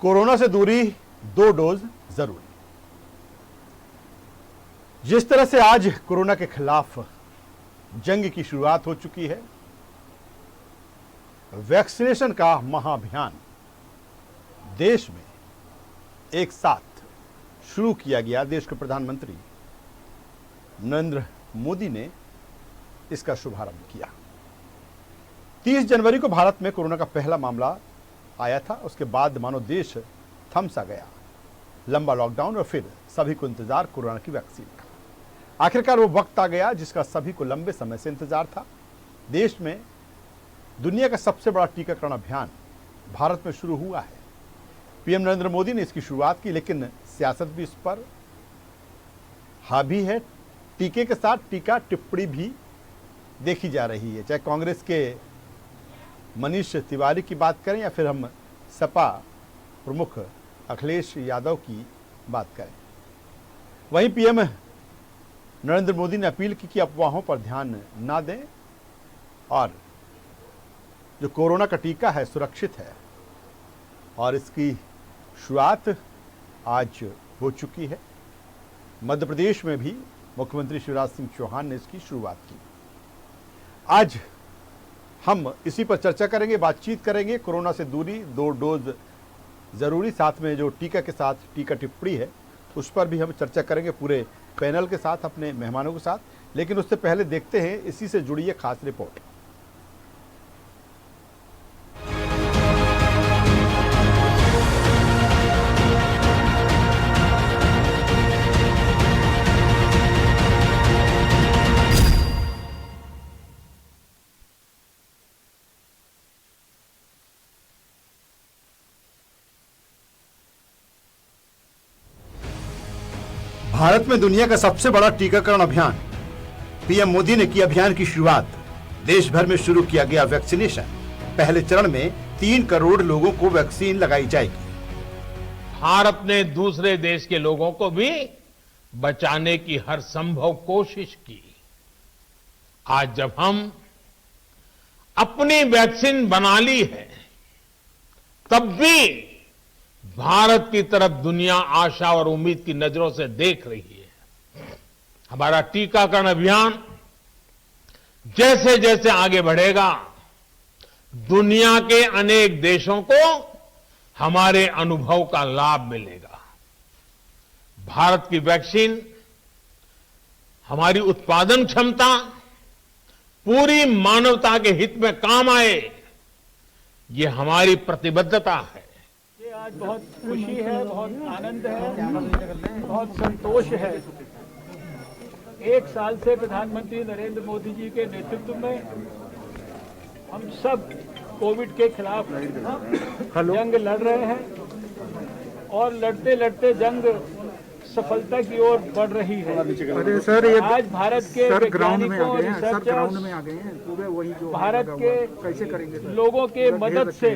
Corona से दूरी, 2 dose जरूरी। जिस तरह से आज कोरोना के खिलाफ जंग की शुरुआत हो चुकी है, वैक्सीनेशन का महाअभियान देश में एक साथ शुरू किया गया। देश के प्रधानमंत्री नरेंद्र मोदी ने इसका शुभारंभ किया। 30 जनवरी को भारत में कोरोना का पहला मामला आया था। उसके बाद मानो देश थम सा गया। लंबा लॉकडाउन और फिर सभी को इंतजार कोरोना की वैक्सीन का। आखिरकार वो वक्त आ गया जिसका सभी को लंबे समय से इंतजार था। देश में दुनिया का सबसे बड़ा टीकाकरण अभियान भारत में शुरू हुआ है। पीएम नरेंद्र मोदी ने इसकी शुरुआत की, लेकिन सियासत भी इस पर हावी है। टीके के साथ टीका टिप्पणी भी देखी जा रही है, चाहे कांग्रेस के मनीष तिवारी की बात करें या फिर हम सपा प्रमुख अखिलेश यादव की बात करें। वहीं पीएम नरेंद्र मोदी ने अपील की कि अफवाहों पर ध्यान ना दें और जो कोरोना का टीका है सुरक्षित है, और इसकी शुरुआत आज हो चुकी है। मध्य प्रदेश में भी मुख्यमंत्री शिवराज सिंह चौहान ने इसकी शुरुआत की। आज हम इसी पर चर्चा करेंगे, बातचीत करेंगे। कोरोना से दूरी, 2 डोज जरूरी, साथ में जो टीका के साथ टीका टिप्पणी है उस पर भी हम चर्चा करेंगे पूरे पैनल के साथ, अपने मेहमानों के साथ। लेकिन उससे पहले देखते हैं इसी से जुड़ी एक खास रिपोर्ट। भारत में दुनिया का सबसे बड़ा टीकाकरण अभियान, पीएम मोदी ने की अभियान की शुरुआत। देश भर में शुरू किया गया वैक्सीनेशन। पहले चरण में 3 करोड़ लोगों को वैक्सीन लगाई जाएगी। भारत ने दूसरे देश के लोगों को भी बचाने की हर संभव कोशिश की। आज जब हम अपनी वैक्सीन बना ली है, तब भी भारत की तरफ दुनिया आशा और उम्मीद की नजरों से देख रही है। हमारा टीकाकरण अभियान जैसे जैसे आगे बढ़ेगा, दुनिया के अनेक देशों को हमारे अनुभव का लाभ मिलेगा। भारत की वैक्सीन, हमारी उत्पादन क्षमता पूरी मानवता के हित में काम आए, ये हमारी प्रतिबद्धता है। आज बहुत खुशी है, बहुत आनंद है, बहुत संतोष है। 1 साल से प्रधानमंत्री नरेंद्र मोदी जी के नेतृत्व में हम सब कोविड के खिलाफ जंग लड़ रहे हैं और लड़ते लड़ते जंग सफलता की ओर बढ़ रही है। अरे सर, ये आज भारत के वैज्ञानिकों और रिसर्चर्स, भारत के कैसे करेंगे लोगों के मदद से,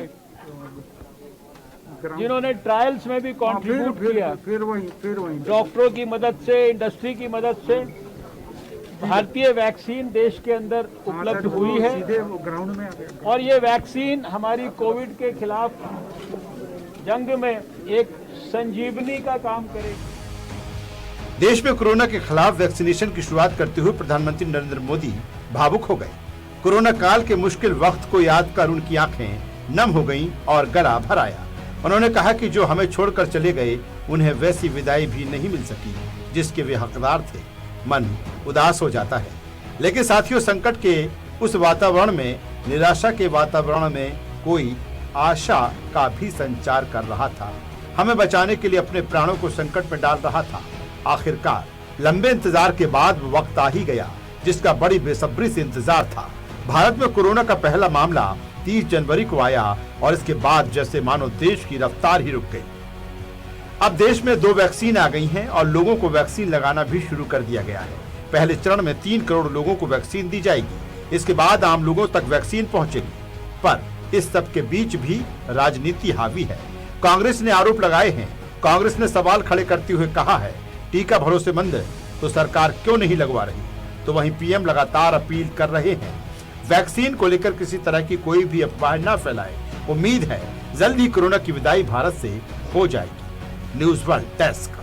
जिन्होंने ट्रायल्स में भी कंट्रीब्यूट किया, फिर वही डॉक्टरों की मदद से, इंडस्ट्री की मदद से भारतीय वैक्सीन देश के अंदर उपलब्ध हुई है। सीधे ग्राउंड में आ गया। और ये वैक्सीन हमारी कोविड के खिलाफ जंग में एक संजीवनी का काम करेगी। देश में कोरोना के खिलाफ वैक्सीनेशन की शुरुआत करते हुए प्रधानमंत्री नरेंद्र मोदी भावुक हो गए। कोरोना काल के मुश्किल वक्त को याद कर उनकी आंखें नम हो गईं और गला भर आया। उन्होंने कहा कि जो हमें छोड़कर चले गए, उन्हें वैसी विदाई भी नहीं मिल सकी जिसके वे हकदार थे। मन उदास हो जाता है। लेकिन साथियों, संकट के उस वातावरण में, निराशा के वातावरण में कोई आशा का भी संचार कर रहा था। हमें बचाने के लिए अपने प्राणों को संकट में डाल रहा था। आखिरकार लंबे इंतजार के बाद वक्त आ ही गया जिसका बड़ी बेसब्री से इंतजार था। भारत में कोरोना का पहला मामला 30 जनवरी को आया और इसके बाद जैसे मानो देश की रफ्तार ही रुक गई। अब देश में 2 वैक्सीन आ गई हैं और लोगों को वैक्सीन लगाना भी शुरू कर दिया गया है। पहले चरण में 3 करोड़ लोगों को वैक्सीन दी जाएगी। इसके बाद आम लोगों तक वैक्सीन पहुंचेगी। पर इस सब के बीच भी राजनीति हावी है। कांग्रेस ने आरोप लगाए हैं। कांग्रेस ने सवाल खड़े करते हुए कहा है, टीका भरोसेमंद है तो सरकार क्यों नहीं लगवा रही। तो वहीं पीएम लगातार अपील कर रहे हैं, वैक्सीन को लेकर किसी तरह की कोई भी अफवाह न फैलाए। उम्मीद है जल्द ही कोरोना की विदाई भारत से हो जाएगी। News world desk.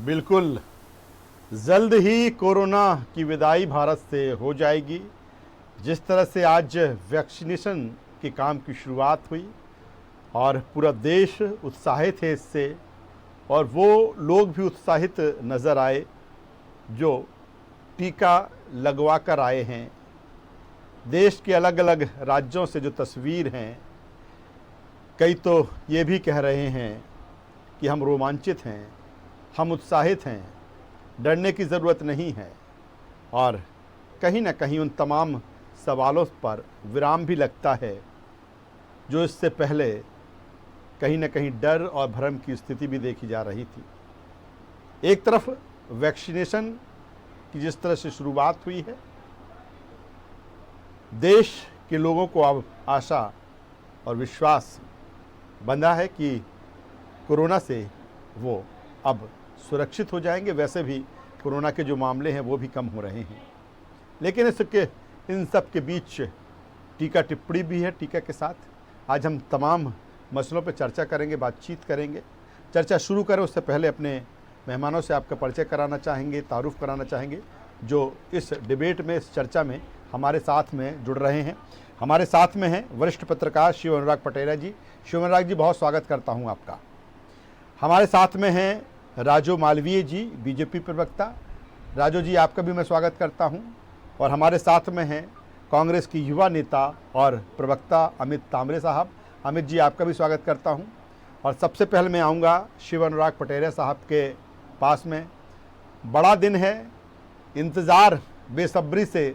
बिल्कुल, जल्द ही कोरोना की विदाई भारत से हो जाएगी। जिस तरह से आज वैक्सीनेशन के काम की शुरुआत हुई और पूरा देश उत्साहित है इससे, और वो लोग भी उत्साहित नज़र आए जो टीका लगवा कर आए हैं। देश के अलग अलग राज्यों से जो तस्वीर हैं, कई तो ये भी कह रहे हैं कि हम रोमांचित हैं, हम उत्साहित हैं, डरने की ज़रूरत नहीं है। और कहीं ना कहीं उन तमाम सवालों पर विराम भी लगता है जो इससे पहले कहीं ना कहीं डर और भ्रम की स्थिति भी देखी जा रही थी। एक तरफ वैक्सीनेशन की जिस तरह से शुरुआत हुई है, देश के लोगों को अब आशा और विश्वास बंधा है कि कोरोना से वो अब सुरक्षित हो जाएंगे। वैसे भी कोरोना के जो मामले हैं वो भी कम हो रहे हैं, लेकिन इन सब के बीच टीका टिप्पणी भी है। टीका के साथ आज हम तमाम मसलों पर चर्चा करेंगे, बातचीत करेंगे। चर्चा शुरू करें उससे पहले अपने मेहमानों से आपका परिचय कराना चाहेंगे, तारुफ कराना चाहेंगे जो इस डिबेट में, इस चर्चा में हमारे साथ में जुड़ रहे हैं। हमारे साथ में हैं वरिष्ठ पत्रकार शिव अनुराग पटेरा जी। शिव अनुराग जी, बहुत स्वागत करता हूँ आपका। हमारे साथ में हैं राजू मालवीय जी, बीजेपी प्रवक्ता। राजू जी, आपका भी मैं स्वागत करता हूं। और हमारे साथ में हैं कांग्रेस की युवा नेता और प्रवक्ता अमित तांबरे साहब। अमित जी, आपका भी स्वागत करता हूं। और सबसे पहले मैं आऊँगा शिव अनुराग पटेरा साहब के पास में। बड़ा दिन है, इंतज़ार बेसब्री से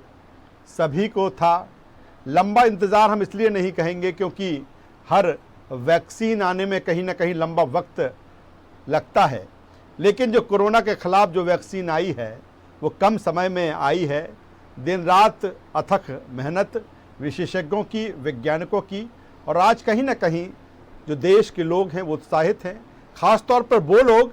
सभी को था। लंबा इंतज़ार हम इसलिए नहीं कहेंगे क्योंकि हर वैक्सीन आने में कहीं ना कहीं लंबा वक्त लगता है, लेकिन जो कोरोना के ख़िलाफ़ जो वैक्सीन आई है वो कम समय में आई है। दिन रात अथक मेहनत विशेषज्ञों की, वैज्ञानिकों की, और आज कहीं ना कहीं जो देश के लोग हैं वो उत्साहित हैं। ख़ास तौर पर वो लोग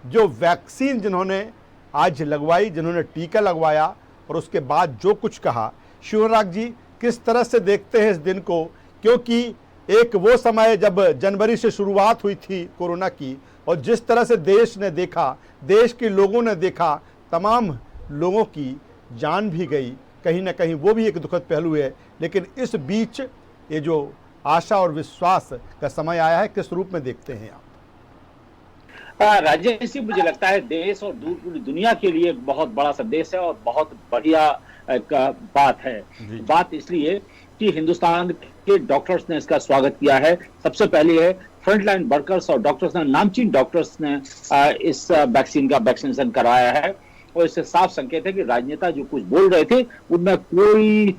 जो वैक्सीन जिन्होंने आज लगवाई, जिन्होंने टीका लगवाया और उसके बाद जो कुछ कहा। शिवराग जी, किस तरह से देखते हैं इस दिन को? क्योंकि एक वो समय जब जनवरी से शुरुआत हुई थी कोरोना की, और जिस तरह से देश ने देखा, देश के लोगों ने देखा, तमाम लोगों की जान भी गई, कहीं ना कहीं वो भी एक दुखद पहलू है। लेकिन इस बीच ये जो आशा और विश्वास का समय आया है, किस रूप में देखते हैं आप? राजेश जी, मुझे लगता है देश और पूरी दुनिया के लिए बहुत बड़ा संदेश है और बहुत बढ़िया बात है। बात इसलिए कि हिंदुस्तान के डॉक्टर्स ने इसका स्वागत किया है। सबसे पहले है फ्रंटलाइन वर्कर्स और डॉक्टर्स ने, नामचीन डॉक्टर्स ने इस वैक्सीन का वैक्सीनेशन कराया है। और इससे साफ संकेत है कि राजनेता जो कुछ बोल रहे थे उनमें कोई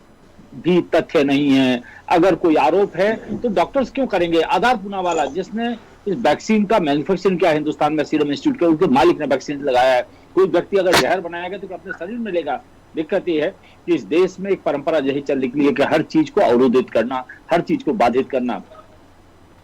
भी तथ्य नहीं है। अगर कोई आरोप है तो डॉक्टर्स क्यों करेंगे? आधार पूनावाला, जिसने इस वैक्सीन का मैन्युफैक्चरिंग किया हिंदुस्तान में, सीरम इंस्टीट्यूट के, उसके मालिक ने वैक्सीन लगाया है। कोई व्यक्ति अगर जहर बनाएगा तो अपने शरीर में लेगा। दिक्कत यह है कि इस देश में एक परंपरा यही चल निकली है कि हर चीज को अवरोधित करना, हर चीज को बाधित करना।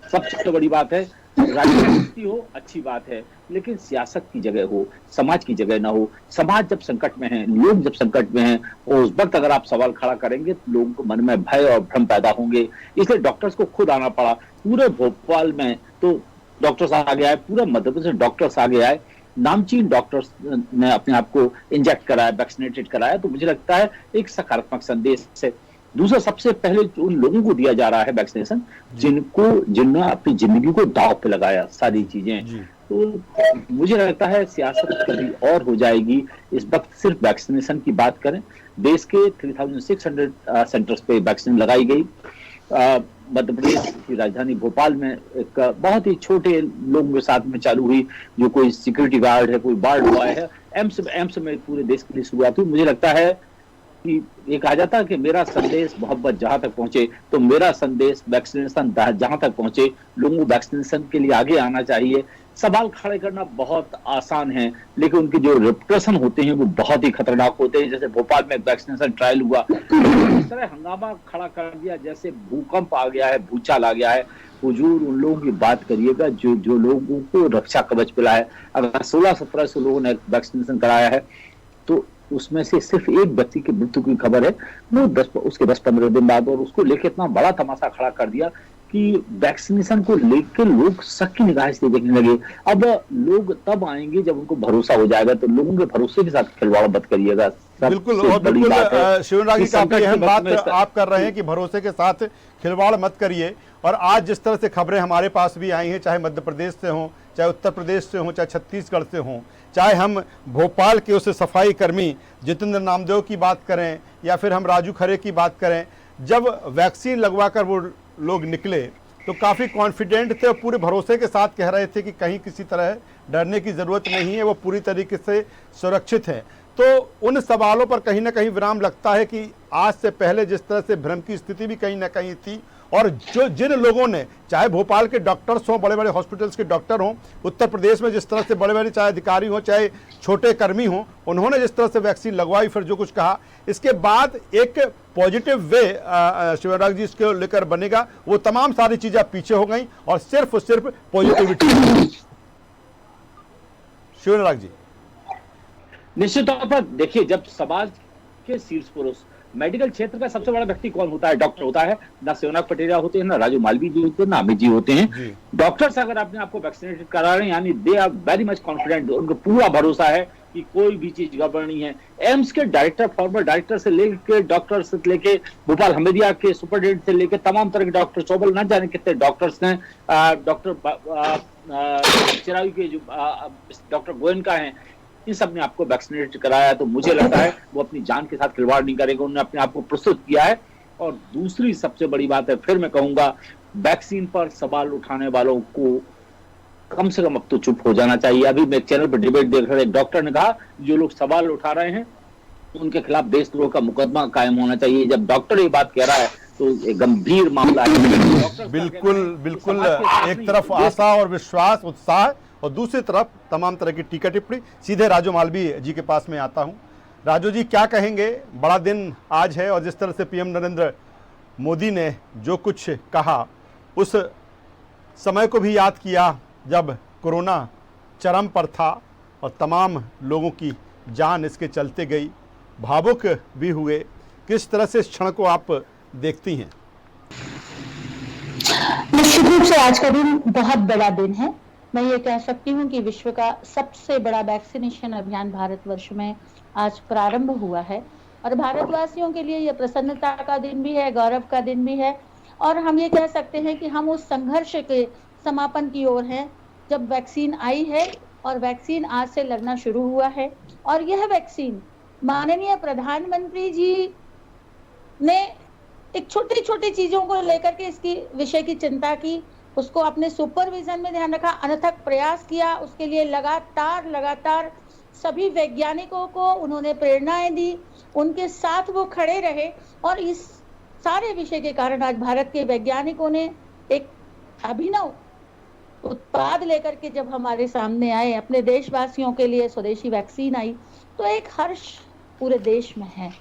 सबसे बड़ी बात है, राजनीति हो अच्छी बात है, लेकिन सियासत की जगह हो, समाज की जगह ना हो। समाज जब संकट में है, लोग जब संकट में हैं, और उस वक्त अगर आप सवाल खड़ा करेंगे तो लोगों को मन में भय और भ्रम पैदा होंगे। इसलिए डॉक्टर्स को खुद आना पड़ा। पूरे भोपाल में तो डॉक्टर्स आगे आए, पूरे मध्य प्रदेश में डॉक्टर्स आगे आए। नामचीन डॉक्टर्स ने अपने आप को इंजेक्ट कराया, वैक्सीनेटेड कराया। तो मुझे लगता है एक सकारात्मक संदेश है। दूसरा, सबसे पहले उन लोगों को दिया जा रहा है वैक्सीनेशन जिन्होंने अपनी जिंदगी को दांव पे लगाया, सारी चीजें। तो मुझे लगता है सियासत कभी और हो जाएगी। इस वक्त सिर्फ वैक्सीनेशन की बात करें, देश के 3600 सेंटर्स पे वैक्सीन लगाई गई। मध्य प्रदेश की राजधानी भोपाल में एक बहुत ही छोटे लोगों के साथ में चालू हुई, जो कोई सिक्योरिटी गार्ड है, कोई वार्ड बॉय है। एम्स में पूरे देश के लिए शुरुआत हुई। मुझे लगता है कि ये कहा जाता है कि मेरा संदेश मोहब्बत जहां तक पहुंचे, तो मेरा संदेश वैक्सीनेशन जहां तक पहुंचे, लोगों को वैक्सीनेशन के लिए आगे आना चाहिए। सवाल खड़े करना बहुत आसान है, लेकिन उनके जो रिप्रेशन होते हैं वो बहुत ही खतरनाक होते हैं। जैसे भोपाल में वैक्सीनेशन ट्रायल हुआ, इस तरह हंगामा खड़ा कर दिया जैसे भूकंप आ गया है, भूचाल आ गया है। हुजूर, उन लोगों की बात करिएगा जो लोगों को रक्षा कवच मिला है। अगर 1600-1700 लोगों ने वैक्सीनेशन कराया है तो उसमें से सिर्फ एक व्यक्ति की मृत्यु की खबर है, वो उसके 10-15 दिन बाद, और उसको लेके इतना बड़ा तमाशा खड़ा कर दिया कि वैक्सीनेशन को लेकर लोग शक की निगाह से देखने लगे। अब लोग तब आएंगे जब उनको भरोसा हो जाएगा, तो लोगों के भरोसे के साथ खिलवाड़ मत करिएगा। बिल्कुल, और बिल्कुल शिवराज जी काफी अहम बात आप कर रहे हैं कि भरोसे के साथ खिलवाड़ मत करिए। और आज जिस तरह से खबरें हमारे पास भी आई हैं, चाहे मध्य प्रदेश से हों, चाहे उत्तर प्रदेश से हों, चाहे छत्तीसगढ़ से हों, चाहे हम भोपाल के उस सफाई कर्मी जितेंद्र नामदेव की बात करें या फिर हम राजू खरे की बात करें, जब वैक्सीन लगवाकर वो लोग निकले तो काफ़ी कॉन्फिडेंट थे और पूरे भरोसे के साथ कह रहे थे कि कहीं किसी तरह डरने की ज़रूरत नहीं है, वो पूरी तरीके से सुरक्षित हैं। तो उन सवालों पर कहीं ना कहीं विराम लगता है कि आज से पहले जिस तरह से भ्रम की स्थिति भी कहीं ना कहीं थी, और जिन लोगों ने, चाहे भोपाल के डॉक्टर्स हों, बड़े बड़े हॉस्पिटल्स के डॉक्टर हों, उत्तर प्रदेश में जिस तरह से बड़े बड़े चाहे अधिकारी हों चाहे छोटे कर्मी हों, उन्होंने जिस तरह से वैक्सीन लगवाई, फिर जो कुछ कहा, इसके बाद एक पॉजिटिव वे शिवराज जी इसके लेकर बनेगा। वो तमाम सारी चीज़ें पीछे हो गई और सिर्फ पॉजिटिविटी। शिवराज जी, निश्चित तौर पर देखिए, जब समाज के शीर्ष पुरुष, मेडिकल क्षेत्र का सबसे बड़ा व्यक्ति कौन होता है? डॉक्टर होता है। ना शिवनाथ पटेरिया होते हैं, ना राजू मालवीय जी होते हैं, ना अमित जी होते हैं। डॉक्टर्स अगर अपने आपको वैक्सीनेटेड करा रहे हैं, यानी they are very much confident, उनको पूरा भरोसा है कि कोई भी चीज गड़बड़ नहीं है। एम्स के डायरेक्टर, फॉर्मर डायरेक्टर से लेके डॉक्टर से लेके भोपाल हमीदिया के सुपरिटेंडेंट से लेके तमाम तरह के डॉक्टर, चौबल न जाने कितने डॉक्टर्स हैं, डॉक्टर चिरावी के जो डॉक्टर गोयनका हैं, इन सब ने आपको वैक्सीनेट कराया। तो मुझे लगता है वो अपनी जान के साथ खिलवाड़ नहीं करेगा, उन्होंने अपने आप को प्रस्तुत किया है। और दूसरी सबसे बड़ी बात है, फिर मैं कहूंगा, वैक्सीन पर सवाल उठाने वालों को कम से कम अब तो चुप हो जाना चाहिए। अभी मैं चैनल पर डिबेट देख रहा था, एक डॉक्टर ने कहा जो लोग सवाल उठा रहे हैं उनके खिलाफ देशद्रोह का मुकदमा कायम होना चाहिए। जब डॉक्टर ये बात कह रहा है तो एक गंभीर मामला है। बिल्कुल बिल्कुल, एक तरफ आशा और विश्वास, उत्साह, और दूसरी तरफ तमाम तरह की टीका टिप्पणी। सीधे राजू मालवीय जी के पास में आता हूं। राजू जी, क्या कहेंगे? बड़ा दिन आज है और जिस तरह से पीएम नरेंद्र मोदी ने जो कुछ कहा, उस समय को भी याद किया जब कोरोना चरम पर था और तमाम लोगों की जान इसके चलते गई, भावुक भी हुए। किस तरह से इस क्षण को आप देखती हैं? निश्चित रूप से आज का दिन बहुत बड़ा दिन है। मैं ये कह सकती हूँ कि विश्व का सबसे बड़ा वैक्सीनेशन अभियान भारतवर्ष में आज प्रारंभ हुआ है और भारतवासियों के लिए यह प्रसन्नता का दिन भी है, गौरव का दिन भी है। और हम ये कह सकते हैं कि हम उस संघर्ष के समापन की ओर हैं जब वैक्सीन आई है और वैक्सीन आज से लगना शुरू हुआ है। और यह वैक्सीन माननीय प्रधानमंत्री जी ने एक छोटी छोटी चीजों को लेकर के इसकी विषय की चिंता की, उसको अपने सुपरविजन में ध्यान रखा, अनथक प्रयास किया, उसके लिए लगातार सभी वैज्ञानिकों को उन्होंने प्रेरणाएं दी, उनके साथ वो खड़े रहे। और इस सारे विषय के कारण आज भारत के वैज्ञानिकों ने एक अभिनव उत्पाद लेकर के जब हमारे सामने आए, अपने देशवासियों के लिए स्वदेशी वैक्सीन आई, तो एक हर्ष पूरे देश में है।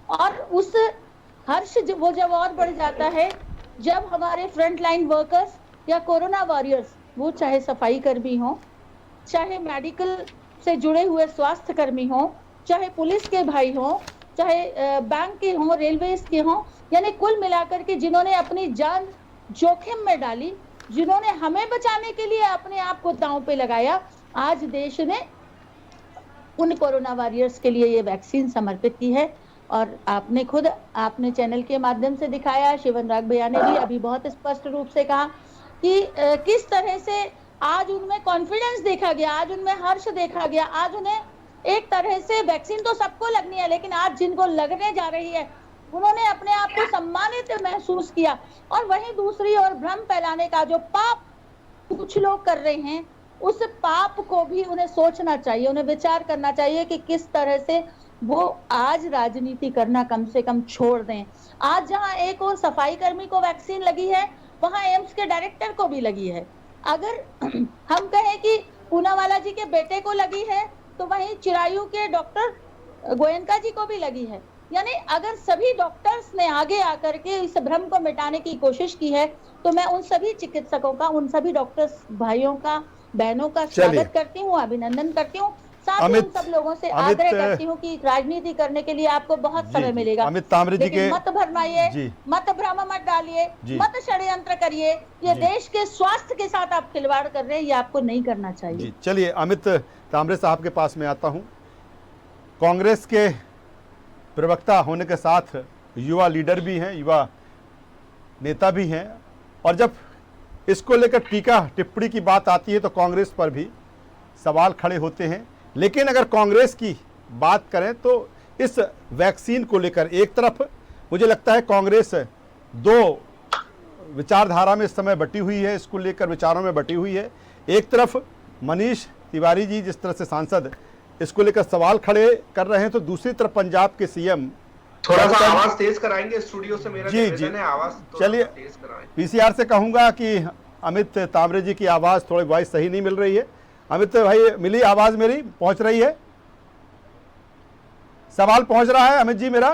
और उस हर्ष जब और बढ़ जाता है जब हमारे फ्रंट लाइन वर्कर्स या कोरोना वॉरियर्स, वो चाहे सफाई कर्मी हो, चाहे मेडिकल से जुड़े हुए स्वास्थ्य कर्मी हो, चाहे पुलिस के भाई हो, चाहे बैंक के हों, रेलवेज के हों, यानी कुल मिलाकर के जिन्होंने अपनी जान जोखिम में डाली, जिन्होंने हमें बचाने के लिए अपने आप को दांव पे लगाया, आज देश ने उन कोरोना वॉरियर्स के लिए ये वैक्सीन समर्पित की है। और आपने चैनल के माध्यम से दिखाया, शिवनराग भैया ने भी अभी बहुत स्पष्ट रूप से कहा कि किस तरह से आज उनमें कॉन्फिडेंस देखा गया, आज उनमें हर्ष देखा गया, आज उन्हें एक तरह से वैक्सीन तो सबको लगनी है, लेकिन आज जिनको लगने जा रही है उन्होंने अपने आप को सम्मानित महसूस किया। और वहीं दूसरी ओर भ्रम फैलाने का जो पाप कुछ लोग कर रहे हैं, उस पाप को भी उन्हें सोचना चाहिए, उन्हें विचार करना चाहिए कि किस तरह से वो आज राजनीति करना कम से कम छोड़ दें। आज जहां एक और सफाई कर्मी को वैक्सीन लगी है, वहां एम्स के डायरेक्टर को भी लगी है। अगर हम कहें कि पूनावाला जी के बेटे को लगी है, तो वहीं चिरायू के डॉक्टर गोयनका जी को भी लगी है। यानी अगर सभी डॉक्टर्स ने आगे आकर के इस भ्रम को मिटाने की कोशिश की है, तो मैं उन सभी चिकित्सकों का, उन सभी डॉक्टर्स भाइयों का, बहनों का स्वागत करती हूँ, अभिनंदन करती हूँ। साथ ही उन सब लोगों से आग्रह करती हूँ कि राजनीति करने के लिए आपको बहुत समय मिलेगा। अमित तामरे जी के मत भरमाइए, मत भ्रम मत डालिए, मत षड्यंत्र करिए। ये देश के स्वास्थ्य के साथ आप खिलवाड़ कर रहे हैं, ये आपको नहीं करना चाहिए। चलिए अमित तामरे साहब के पास में आता हूँ। कांग्रेस के प्रवक्ता होने के साथ युवा लीडर भी हैं, युवा नेता भी हैं, और जब इसको लेकर टीका टिप्पणी की बात आती है तो कांग्रेस पर भी सवाल खड़े होते हैं। लेकिन अगर कांग्रेस की बात करें तो इस वैक्सीन को लेकर एक तरफ मुझे लगता है कांग्रेस दो विचारधारा में इस समय बटी हुई है, इसको लेकर विचारों में बटी हुई है। एक तरफ मनीष तिवारी जी जिस तरह से सांसद इसको लेकर सवाल खड़े कर रहे हैं, तो दूसरी तरफ पंजाब के सीएम थोड़ा सा आवाज तेज कराएंगे स्टूडियो से, मेरा निवेदन है आवाज चलिए तेज कराएं। पीसीआर से कहूंगा कि अमित तामरे जी की आवाज थोड़ी वॉइस सही नहीं मिल रही है। अमित भाई मिली आवाज, मेरी पहुंच रही है, सवाल पहुंच रहा है अमित जी मेरा?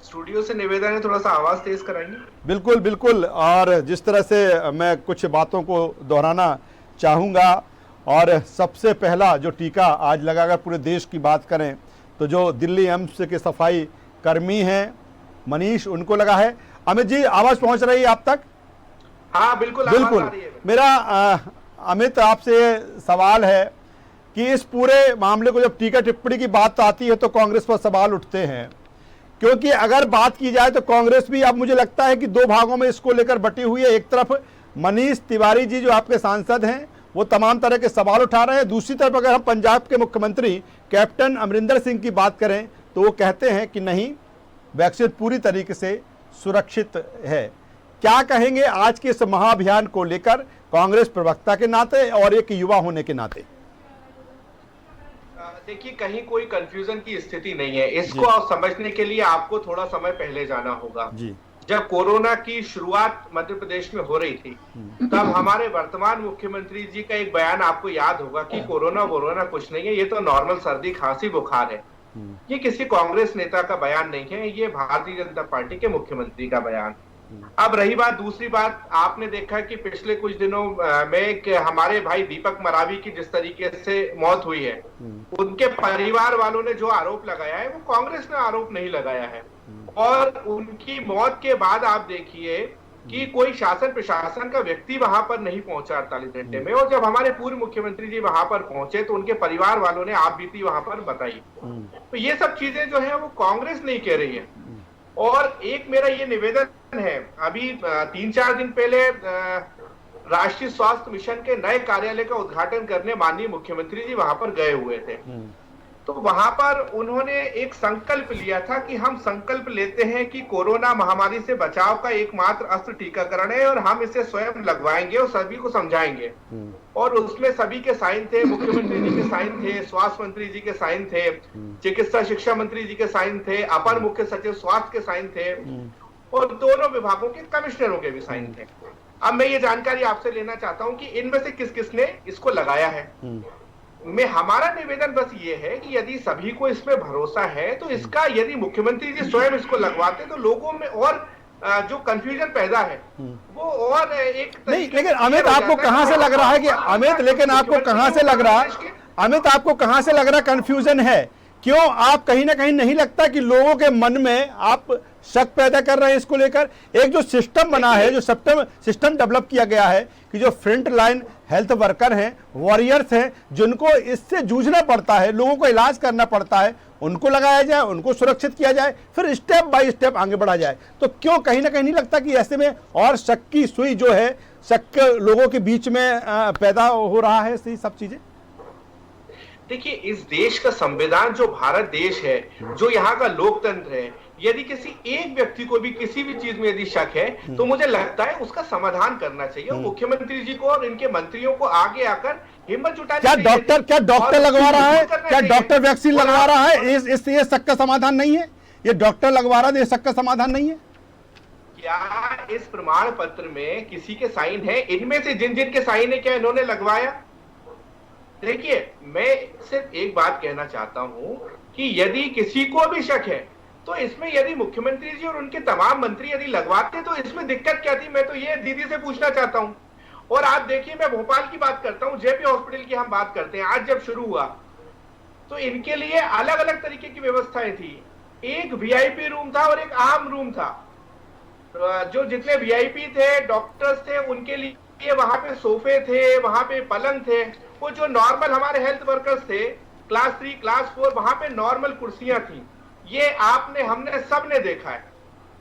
स्टूडियो से निवेदन है थोड़ा सा आवाज तेज कराएंगे। बिल्कुल बिल्कुल, और जिस तरह से मैं कुछ बातों को दोहराना चाहूँगा, और सबसे पहला जो टीका आज लगा, अगर पूरे देश की बात करें तो जो दिल्ली एम्स के सफाई कर्मी हैं मनीष, उनको लगा है। अमित जी आवाज़ पहुँच रही है आप तक? हाँ बिल्कुल बिल्कुल। मेरा अमित आपसे सवाल है कि इस पूरे मामले को जब टीका टिप्पणी की बात आती है तो कांग्रेस पर सवाल उठते हैं, क्योंकि अगर बात की जाए तो कांग्रेस भी अब मुझे लगता है कि दो भागों में इसको लेकर बटी हुई है। एक तरफ मनीष तिवारी जी जो आपके सांसद हैं वो तमाम तरह के सवाल उठा रहे हैं, दूसरी तरफ अगर हम पंजाब के मुख्यमंत्री कैप्टन अमरिंदर सिंह की बात करें तो वो कहते हैं कि नहीं, वैक्सीन पूरी तरीके से सुरक्षित है। क्या कहेंगे आज के इस महाअभियान को लेकर कांग्रेस प्रवक्ता के नाते और एक युवा होने के नाते? देखिए कहीं कोई कंफ्यूजन की स्थिति नहीं है, इसको समझने के लिए आपको थोड़ा समय पहले जाना होगा जी। जब कोरोना की शुरुआत मध्य प्रदेश में हो रही थी तब हमारे वर्तमान मुख्यमंत्री जी का एक बयान आपको याद होगा कि कोरोना कुछ नहीं है, ये तो नॉर्मल सर्दी खांसी बुखार है। ये किसी कांग्रेस नेता का बयान नहीं है, ये भारतीय जनता पार्टी के मुख्यमंत्री का बयान। अब रही बात, दूसरी बात, आपने देखा कि पिछले कुछ दिनों में हमारे भाई दीपक मरावी की जिस तरीके से मौत हुई है, उनके परिवार वालों ने जो आरोप लगाया है वो कांग्रेस ने आरोप नहीं लगाया है। और उनकी मौत के बाद आप देखिए कि कोई शासन प्रशासन का व्यक्ति वहां पर नहीं पहुंचा 48 घंटे में, और जब हमारे पूर्व मुख्यमंत्री जी वहां पर पहुंचे तो उनके परिवार वालों ने आप बीती वहां पर बताई। तो ये सब चीजें जो है वो कांग्रेस नहीं कह रही है। और एक मेरा ये निवेदन है, अभी 3-4 दिन पहले राष्ट्रीय स्वास्थ्य मिशन के नए कार्यालय का उद्घाटन करने माननीय मुख्यमंत्री जी वहां पर गए हुए थे, तो वहां पर उन्होंने एक संकल्प लिया था कि हम संकल्प लेते हैं कि कोरोना महामारी से बचाव का एकमात्र अस्त्र टीकाकरण है और हम इसे स्वयं लगवाएंगे और सभी को समझाएंगे। और उसमें सभी के साइन थे, मुख्यमंत्री जी के साइन थे, स्वास्थ्य मंत्री जी के साइन थे, चिकित्सा शिक्षा मंत्री जी के साइन थे, अपर मुख्य सचिव स्वास्थ्य के साइन थे, और दोनों विभागों के कमिश्नरों के भी साइन थे। अब मैं ये जानकारी आपसे लेना चाहता हूं कि इनमें से किस किसने इसको लगाया है। में हमारा निवेदन बस ये है कि यदि सभी को इसमें भरोसा है तो इसका, यदि मुख्यमंत्री जी स्वयं इसको लगवाते तो लोगों में और जो कंफ्यूजन पैदा है वो और एक नहीं। लेकिन अमित आपको कहां से लग रहा है कि अमित, लेकिन आपको कहां से लग रहा है अमित, आपको कहां से लग रहा कंफ्यूजन है? क्यों आप कहीं ना कहीं नहीं लगता कि लोगों के मन में आप शक पैदा कर रहे हैं इसको लेकर? एक जो सिस्टम बना है, जो सिस्टम डेवलप किया गया है कि जो फ्रंट लाइन हेल्थ वर्कर हैं, वॉरियर्स हैं, जिनको इससे जूझना पड़ता है, लोगों को इलाज करना पड़ता है, उनको लगाया जाए, उनको सुरक्षित किया जाए, फिर स्टेप बाय स्टेप आगे बढ़ा जाए। तो क्यों कहीं ना कहीं नहीं लगता कि ऐसे में और शक की सुई जो है, शक लोगों के बीच में पैदा हो रहा है ये सब चीजें? देखिए इस देश का संविधान, जो भारत देश है, जो यहाँ का लोकतंत्र है, यदि किसी एक व्यक्ति को भी किसी भी चीज में यदि शक है तो मुझे लगता है उसका समाधान करना चाहिए। मुख्यमंत्री जी को और इनके मंत्रियों को आगे आकर हिम्मत जुटानी क्या चाहिए। डॉक्टर लगवा रहा है? क्या डॉक्टर वैक्सीन लगवा रहा है? इस ये शक का समाधान नहीं है? ये डॉक्टर लगवा रहा है, ये शक का समाधान नहीं है? क्या इस प्रमाण पत्र में किसी के साइन है? इनमें से जिन जिन के साइन है क्या इन्होंने लगवाया? देखिए, मैं सिर्फ एक बात कहना चाहता हूं कि यदि किसी को भी शक है तो इसमें यदि मुख्यमंत्री जी और उनके तमाम मंत्री यदि लगवाते तो इसमें दिक्कत क्या थी? मैं तो ये दीदी से पूछना चाहता हूं। और आप देखिए, मैं भोपाल की बात करता हूं, जेपी हॉस्पिटल की हम बात करते हैं। आज जब शुरू हुआ तो इनके लिए अलग अलग तरीके की व्यवस्थाएं थी। एक वीआईपी रूम था और एक आम रूम था। जो जितने वीआईपी थे, डॉक्टर्स थे, उनके लिए वहां पे सोफे थे, वहां पे पलंग थे। वो जो नॉर्मल हमारे हेल्थ वर्कर्स थे, क्लास 3, क्लास 4, वहां पे नॉर्मल कुर्सियां थी। ये आपने हमने सबने देखा है।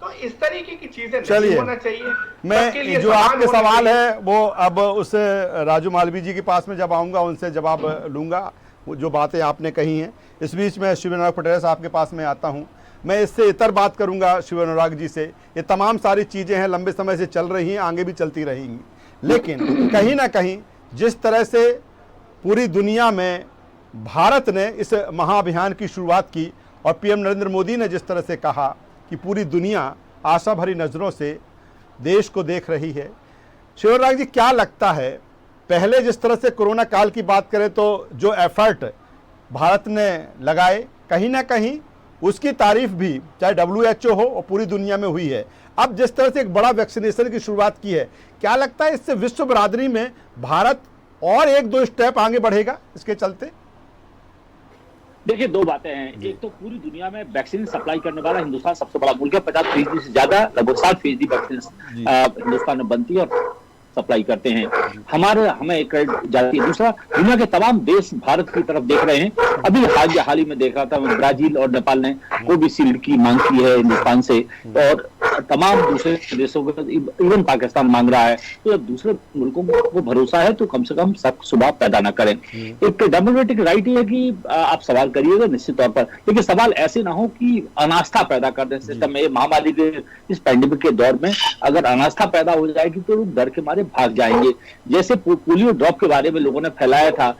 तो इस तरीके की चीजें नहीं होना चाहिए। मैं जो आपके सवाल है वो अब उस राजू मालवीय जी के पास में जब आऊंगा उनसे जवाब लूंगा, वो जो बातें आपने कही हैं। इस बीच में शिव अनुराग पटेल साहब के पास में आता हूं। मैं इससे इतर बात करूंगा शिव अनुराग जी से। ये तमाम सारी चीजें हैं, लंबे समय से चल रही हैं, आगे भी चलती रहेंगी, लेकिन कहीं ना कहीं जिस तरह से पूरी दुनिया में भारत ने इस महाअभियान की शुरुआत की और पीएम नरेंद्र मोदी ने जिस तरह से कहा कि पूरी दुनिया आशा भरी नज़रों से देश को देख रही है। शिव अनुराग जी, क्या लगता है, पहले जिस तरह से कोरोना काल की बात करें तो जो एफर्ट भारत ने लगाए, कहीं ना कहीं उसकी तारीफ भी चाहे WHO हो और पूरी दुनिया में हुई है। अब जिस तरह से एक बड़ा वैक्सीनेशन की शुरुआत की है, क्या लगता है इससे विश्व बरादरी में भारत और 1-2 स्टेप आगे बढ़ेगा इसके चलते? देखिए, दो बातें हैं। एक तो पूरी दुनिया में वैक्सीन सप्लाई करने वाला हिंदुस्तान सबसे बड़ा मुल्क है। 50% से ज्यादा, लगभग 60% वैक्सीन हिंदुस्तान में बनती है और सप्लाई करते हैं। हमें एक क्रेडिट जाती है। दूसरा, दुनिया के तमाम देश भारत की तरफ देख रहे हैं। अभी हाल ही में देख रहा था, ब्राजील और नेपाल ने कोविशील्ड की मांग की है हिंदुस्तान से, और तमाम दूसरे देशों को, इवन पाकिस्तान मांग रहा है। तो जब दूसरे मुल्कों को भरोसा है तो कम से कम शक शुबा पैदा ना करें। एक डेमोक्रेटिक राइट है कि आप सवाल करिएगा निश्चित तौर पर, लेकिन सवाल ऐसे ना हो कि अनास्था पैदा कर दें सिस्टम में। महामारी के इस पैंडेमिक के दौर में अगर अनास्था पैदा हो जाएगी तो लोग डर के मारे भाग जाएंगे। जैसे पोलियो ड्रॉप के बारे में लोगों ने फैलाया था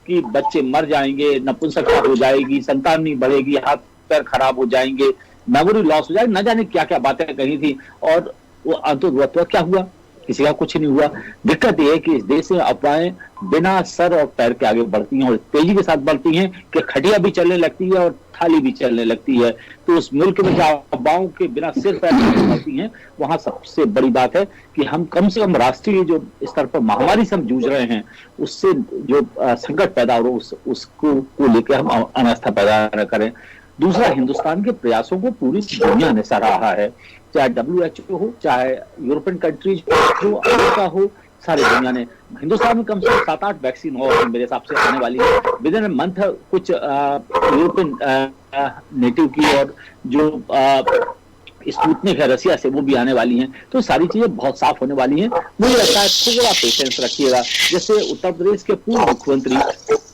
कि बच्चे मर जाएंगे, नपुंसकता हो जाएगी, संतान नहीं बढ़ेगी, हाथ पैर खराब हो जाएंगे, मेमोरी लॉस हो जाएगी, न जाने क्या क्या बातें कही थी, और वो अंततः क्या हुआ? किसी का कुछ नहीं हुआ। दिक्कत यह है कि इस देश में अफवाहें बिना सर और पैर के आगे बढ़ती हैं और तेजी के साथ बढ़ती हैं कि खटिया भी चलने लगती है और थाली भी चलने लगती है। तो उस मुल्क में जहां अफवाहों के बिना सिर पैर बढ़ती हैं, वहां सबसे बड़ी बात है कि हम कम से कम राष्ट्रीय जो स्तर पर महामारी से हम जूझ रहे हैं, उससे जो संकट पैदा हो रहा है उसको लेकर हम अनास्था पैदा न करें। दूसरा, हिंदुस्तान के प्रयासों को पूरी दुनिया ने सराहा है, चाहे WHO हो, चाहे यूरोपियन कंट्रीज हो, अमेरिका हो, सारी दुनिया ने। हिंदुस्तान में कम से कम 7-8 वैक्सीन और मेरे हिसाब से आने वाली है विद इन मंथ। कुछ यूरोपियन नेटिव की और जो स्पुतनिक है रसिया से, वो भी आने वाली हैं। तो सारी चीजें बहुत साफ होने वाली हैं। मुझे लगता है थोड़ा पेशेंस रखिएगा। जैसे उत्तर प्रदेश के पूर्व मुख्यमंत्री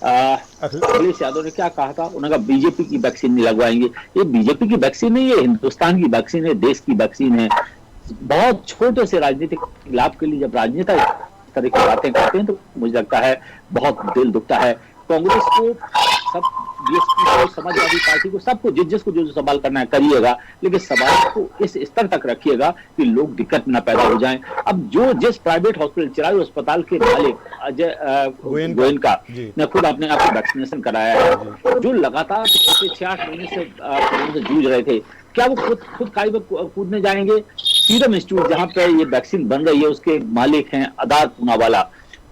अखिलेश यादव ने क्या कहा था, उन्होंने कहा बीजेपी की वैक्सीन नहीं लगवाएंगे। ये बीजेपी की वैक्सीन नहीं है, हिंदुस्तान की वैक्सीन है, देश की वैक्सीन है। बहुत छोटे से राजनीतिक लाभ के लिए जब राजनेता इस तरह की बातें करते हैं तो मुझे लगता है बहुत दिल दुखता है। कांग्रेस को, सब बीएसपी को, समाजवादी पार्टी को, सबको जिसको जो सवाल करना है करिएगा, लेकिन सवाल को इस स्तर तक रखिएगा कि लोग दिक्कत न पैदा हो जाएं। अब जिस प्राइवेट हॉस्पिटल, चिरायू अस्पताल के मालिक अजय गोयनका ने खुद अपने आप को वैक्सीनेशन कराया है, जो लगातार 6-8 महीने से जूझ रहे थे, क्या वो खुद काई में कूदने जाएंगे? सीरम इंस्टीट्यूट जहां पे ये वैक्सीन बन रही है, उसके मालिक हैं आधार पूनावाला,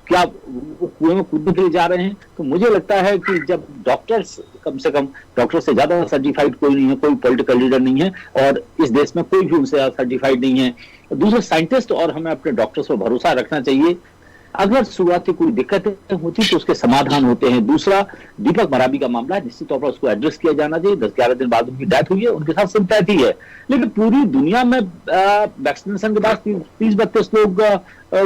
क्या वो कुएं में कूदने के लिए जा रहे हैं? तो मुझे लगता है कि जब डॉक्टर्स, कम से कम डॉक्टर से ज्यादा सर्टिफाइड कोई नहीं है, कोई पॉलिटिकल लीडर नहीं है, और इस देश में कोई भी उनसे सर्टिफाइड नहीं है। दूसरे साइंटिस्ट और हमें अपने डॉक्टर्स पर भरोसा रखना चाहिए। अगर शुरुआती कोई दिक्कतें होती तो उसके समाधान होते हैं। दूसरा, दीपक मरावी का मामला है, निश्चित तौर पर उसको एड्रेस किया जाना चाहिए। 10-11 दिन बाद उनकी डेथ हुई है, उनके साथ सिंपैथी है, लेकिन पूरी दुनिया में वैक्सीनेशन के बाद 30-32 लोग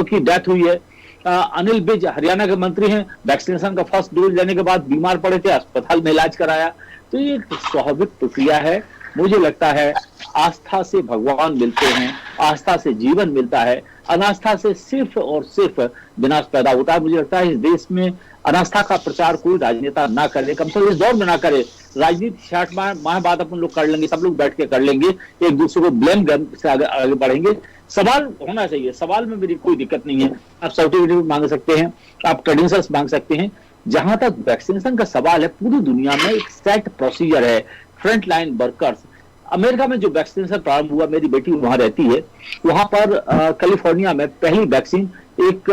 की डेथ हुई है। अनिल विज हरियाणा के मंत्री हैं, वैक्सीनेशन का फर्स्ट डोज लेने के बाद बीमार पड़े थे, अस्पताल में इलाज कराया। तो ये एक स्वाभाविक प्रक्रिया है मुझे लगता है आस्था से भगवान मिलते हैं, आस्था से जीवन मिलता है, अनास्था से सिर्फ और सिर्फ विनाश पैदा होता है। मुझे लगता है इस देश में अनास्था का प्रचार कोई राजनेता ना करे, कम से कम इस दौर में ना करे। राजनीति 60 माह बाद अपन लोग कर लेंगे, सब लोग बैठ के कर लेंगे, एक दूसरे को ब्लेम से आगे बढ़ेंगे। सवाल होना चाहिए, सवाल में मेरी कोई दिक्कत नहीं है। आप सर्टिफिकेट मांग सकते हैं, आप क्रेडेंशियल्स मांग सकते हैं। जहां तक वैक्सीनेशन का सवाल है, पूरी दुनिया में एक सेट प्रोसीजर है। फ्रंट लाइन वर्कर्स, अमेरिका में जो वैक्सीनेशन प्रारंभ हुआ, मेरी बेटी वहां रहती है, वहां पर कैलिफोर्निया में पहली वैक्सीन एक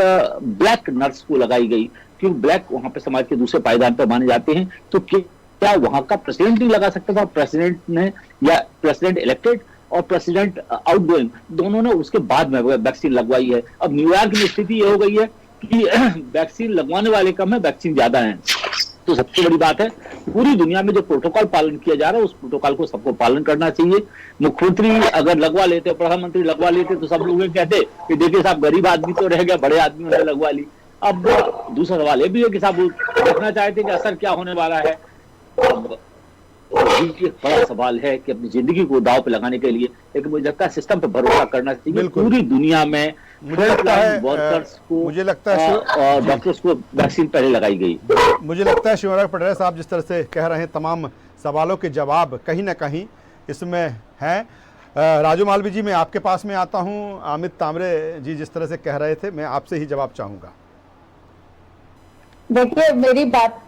ब्लैक नर्स को लगाई गई, क्योंकि ब्लैक वहां पे समाज के दूसरे पायदान पर माने जाते हैं। तो क्या वहां का प्रेसिडेंट नहीं लगा सकता था? प्रेसिडेंट ने, या प्रेसिडेंट इलेक्टेड और प्रेसिडेंट आउटगोइंग, दोनों ने उसके बाद में वैक्सीन लगवाई है। अब न्यूयॉर्क में स्थिति ये हो गई है कि वैक्सीन लगवाने वाले कम है, वैक्सीन ज्यादा है। तो सबसे बड़ी बात है, पूरी दुनिया में जो प्रोटोकॉल पालन किया जा रहा है, उस प्रोटोकॉल को सबको पालन करना चाहिए। मुख्यमंत्री अगर लगवा लेते, प्रधानमंत्री लगवा लेते, तो सब लोग कहते कि देखिए साहब, गरीब आदमी तो रह गया, बड़े आदमी ने लगवा ली। अब दूसरा सवाल ये भी है कि साहब देखना चाहते कि असर क्या होने वाला है। अब एक बड़ा सवाल है कि अपनी जिंदगी को दांव पे लगाने के लिए, लेकिन मुझे लगता है सिस्टम पे भरोसा करना चाहिए। पूरी दुनिया में वर्कर्स को, मुझे लगता है और डॉक्टर्स को वैक्सीन पहले लगाई गई। मुझे लगता है शिवराज पटरेल साहब जिस तरह से कह रहे हैं, तमाम सवालों के जवाब कहीं ना कहीं इसमें हैं। राजू मालवी जी, मैं आपके पास में आता हूं। अमित तामरे जी जिस तरह से कह रहे थे, मैं आपसे ही जवाब चाहूंगा। देखिए, मेरी बात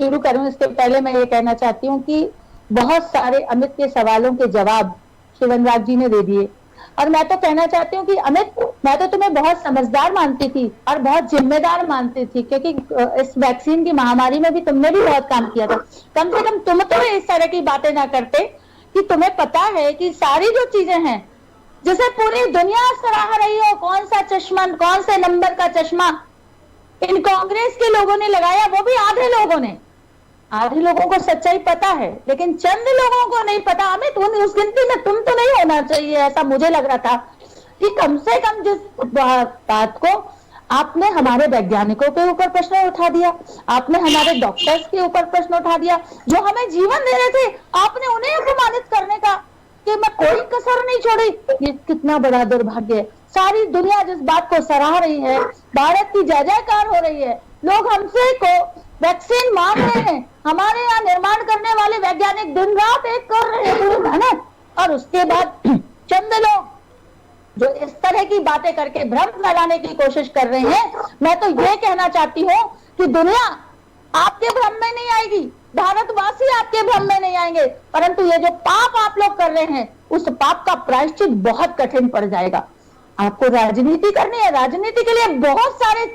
शुरू करूं इसके पहले मैं ये कहना चाहती हूँ कि बहुत सारे अमित के सवालों के जवाब शिवनराज जी ने दे दिए। और मैं तो कहना चाहती हूँ कि अमित, मैं तो तुम्हें बहुत समझदार मानती थी और बहुत जिम्मेदार मानती थी, क्योंकि इस वैक्सीन की महामारी में भी तुमने भी बहुत काम किया था। कम से कम तुम तो इस तरह की बातें ना करते कि तुम्हें पता है कि सारी जो चीजें हैं, जिसे पूरी दुनिया सराह रही हो, कौन सा चश्मा, कौन से नंबर का चश्मा इन कांग्रेस के लोगों ने लगाया, वो भी आधे लोगों ने। आधे लोगों को सच्चाई पता है, लेकिन चंद लोगों को नहीं पता। अमित, उस गिनती में तुम तो नहीं होना चाहिए, ऐसा मुझे लग रहा था कि कम से कम जिस बात को आपने हमारे वैज्ञानिकों के ऊपर प्रश्न उठा दिया, आपने हमारे डॉक्टर्स के ऊपर प्रश्न उठा दिया, जो हमें जीवन दे रहे थे, आपने उन्हें अपमानित करने का कि मैं कोई कसर नहीं छोड़ी। ये कितना बड़ा दुर्भाग्य है। सारी दुनिया जिस बात को सराह रही है, भारत की जय जयकार हो रही है, लोग हमसे को वैक्सीन मांग रहे हैं, हमारे यहाँ निर्माण करने वाले वैज्ञानिक दिन रात एक कर रहे हैं मेहनत, और उसके बाद चंद लोग जो इस तरह की बातें करके भ्रम फैलाने की कोशिश कर रहे हैं। मैं तो ये कहना चाहती हूँ कि दुनिया आपके भ्रम में नहीं आएगी, भारतवासी आपके भ्रम में नहीं आएंगे, परंतु ये जो पाप आप लोग कर रहे हैं, उस पाप का प्रायश्चित बहुत कठिन पड़ जाएगा। आपको राजनीति करनी है, राजनीति के लिए बहुत सारे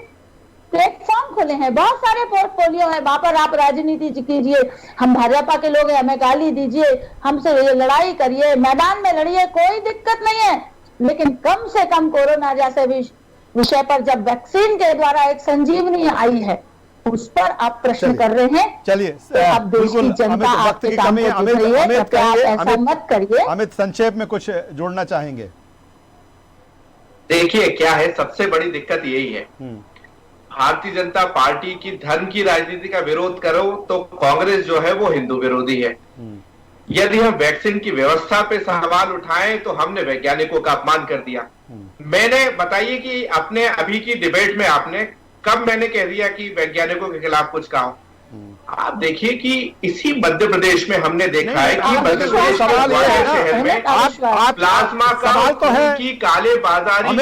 प्लेटफॉर्म खुले हैं, बहुत सारे पोर्टफोलियो है, वहां पर आप राजनीति कीजिए। हम भाजपा के लोग हैं, हमें गाली दीजिए, हमसे लड़ाई करिए, मैदान में लड़िए, कोई दिक्कत नहीं है। लेकिन कम से कम कोरोना जैसे विषय पर जब वैक्सीन के द्वारा एक संजीवनी आई है, उस पर आप प्रश्न कर रहे हैं। चलिए, तो अब देश की जनता आपके काम को देख रही है, तो आप ऐसा मत करिए। अमित, संक्षेप में कुछ जोड़ना चाहेंगे? देखिए, क्या है, सबसे बड़ी दिक्कत यही है, भारतीय जनता पार्टी की धर्म की राजनीति का विरोध करो तो कांग्रेस जो है वो हिंदू विरोधी है। यदि हम वैक्सीन की व्यवस्था पे सवाल उठाएं तो हमने वैज्ञानिकों का अपमान कर दिया। मैंने, बताइए कि अपने अभी की डिबेट में आपने कब मैंने कह दिया कि वैज्ञानिकों के खिलाफ कुछ कहा? आप देखिए कि इसी मध्य प्रदेश में हमने देखा है कि मध्य प्रदेश शहर में प्लाज्मा का तो है की काले बाजारी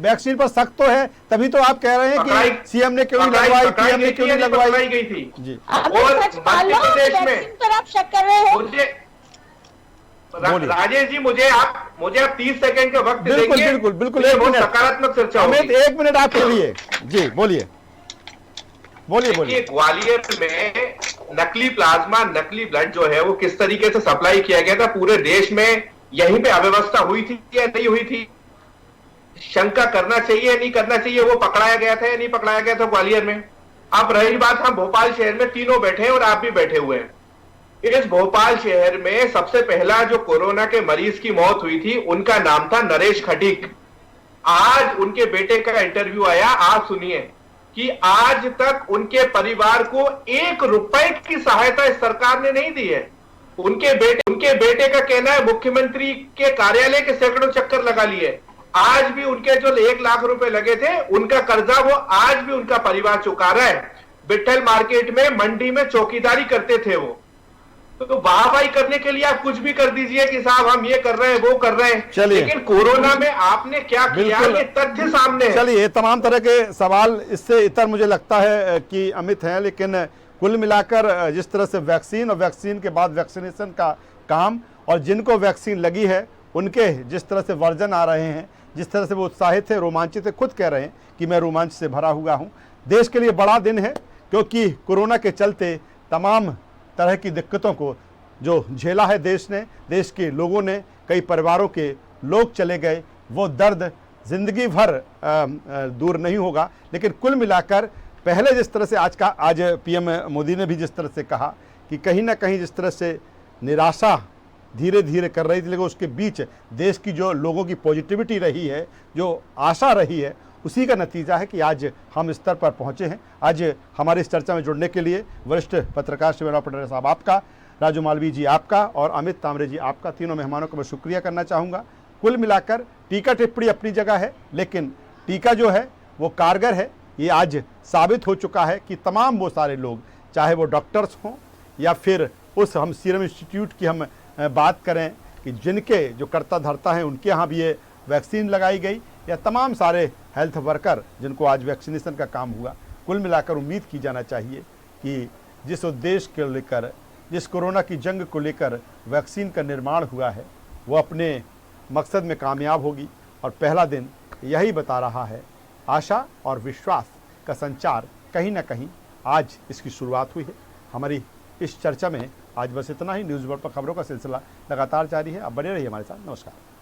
वैक्सीन पर सख्त तो है, तभी तो आप कह रहे हैं कि सीएम ने क्यों नहीं लगवाई, पीएम ने क्यों नहीं लगवाई गई थी जी। और मध्य प्रदेश में आप शक कर रहे हैं। मुझे राजेश जी, मुझे आप 30 सेकंड का वक्त देंगे? बिल्कुल बिल्कुल, सकारात्मक चर्चा होगी। 1 मिनट आपके लिए जी, बोलिए बोलिए। ग्वालियर में नकली प्लाज्मा, नकली ब्लड जो है वो किस तरीके से सप्लाई किया गया था, पूरे देश में यहीं पे अव्यवस्था हुई थी या नहीं हुई थी? शंका करना चाहिए या नहीं करना चाहिए? वो पकड़ाया गया था या नहीं पकड़ाया गया था ग्वालियर में? अब रही बात, हम भोपाल शहर में तीनों बैठे हैं और आप भी बैठे हुए हैं। इस भोपाल शहर में सबसे पहला जो कोरोना के मरीज की मौत हुई थी, उनका नाम था नरेश खटीक। आज उनके बेटे का इंटरव्यू आया, आप सुनिए कि आज तक उनके परिवार को 1 रुपए की सहायता इस सरकार ने नहीं दी है। उनके बेटे का कहना है मुख्यमंत्री के कार्यालय के सैकड़ों चक्कर लगा लिए, आज भी उनके जो 1 लाख रुपए लगे थे उनका कर्जा वो आज भी उनका परिवार चुका रहा है। विट्ठल मार्केट में मंडी में चौकीदारी करते थे वो। तो वाहवाही करने के लिए आप कुछ भी कर दीजिए कि साहब हम ये कर रहे हैं वो कर रहे हैं, लेकिन कोरोना में आपने क्या किया ये तथ्य सामने है। चलिए, तमाम तरह के सवाल इससे इतर मुझे लगता है कि अमित हैं, लेकिन कुल मिलाकर जिस तरह से वैक्सीन और वैक्सीन के बाद वैक्सीनेशन का काम और जिनको वैक्सीन लगी है उनके जिस तरह से वर्जन आ रहे हैं, जिस तरह से वो उत्साहित थे, रोमांचित थे, खुद कह रहे हैं कि मैं रोमांच से भरा हुआ हूँ। देश के लिए बड़ा दिन है क्योंकि कोरोना के चलते तमाम तरह की दिक्कतों को जो झेला है देश ने, देश के लोगों ने, कई परिवारों के लोग चले गए, वो दर्द जिंदगी भर दूर नहीं होगा। लेकिन कुल मिलाकर पहले जिस तरह से आज पीएम मोदी ने भी जिस तरह से कहा कि कहीं ना कहीं जिस तरह से निराशा धीरे धीरे कर रही थी, लेकिन उसके बीच देश की जो लोगों की पॉजिटिविटी रही है, जो आशा रही है, उसी का नतीजा है कि आज हम इस स्तर पर पहुंचे हैं। आज हमारी इस चर्चा में जुड़ने के लिए वरिष्ठ पत्रकार शिवराम पटवारी साहब आपका, राजू मालवीय जी आपका और अमित तामरे जी आपका, तीनों मेहमानों का मैं शुक्रिया करना चाहूँगा। कुल मिलाकर टीका टिप्पणी अपनी जगह है, लेकिन टीका जो है वो कारगर है। ये आज साबित हो चुका है कि तमाम वो सारे लोग, चाहे वो डॉक्टर्स हों या फिर उस हम सीरम इंस्टीट्यूट की हम बात करें कि जिनके जो कर्ता धर्ता हैं उनके यहाँ भी ये वैक्सीन लगाई गई, या तमाम सारे हेल्थ वर्कर जिनको आज वैक्सीनेशन का काम हुआ, कुल मिलाकर उम्मीद की जाना चाहिए कि जिस उद्देश्य को लेकर, जिस कोरोना की जंग को लेकर वैक्सीन का निर्माण हुआ है, वो अपने मकसद में कामयाब होगी। और पहला दिन यही बता रहा है, आशा और विश्वास का संचार कहीं ना कहीं आज इसकी शुरुआत हुई है। हमारी इस चर्चा में आज बस इतना ही। न्यूज़ वर्ल्ड पर खबरों का सिलसिला लगातार जारी है। आप बने रहिए हमारे साथ। नमस्कार।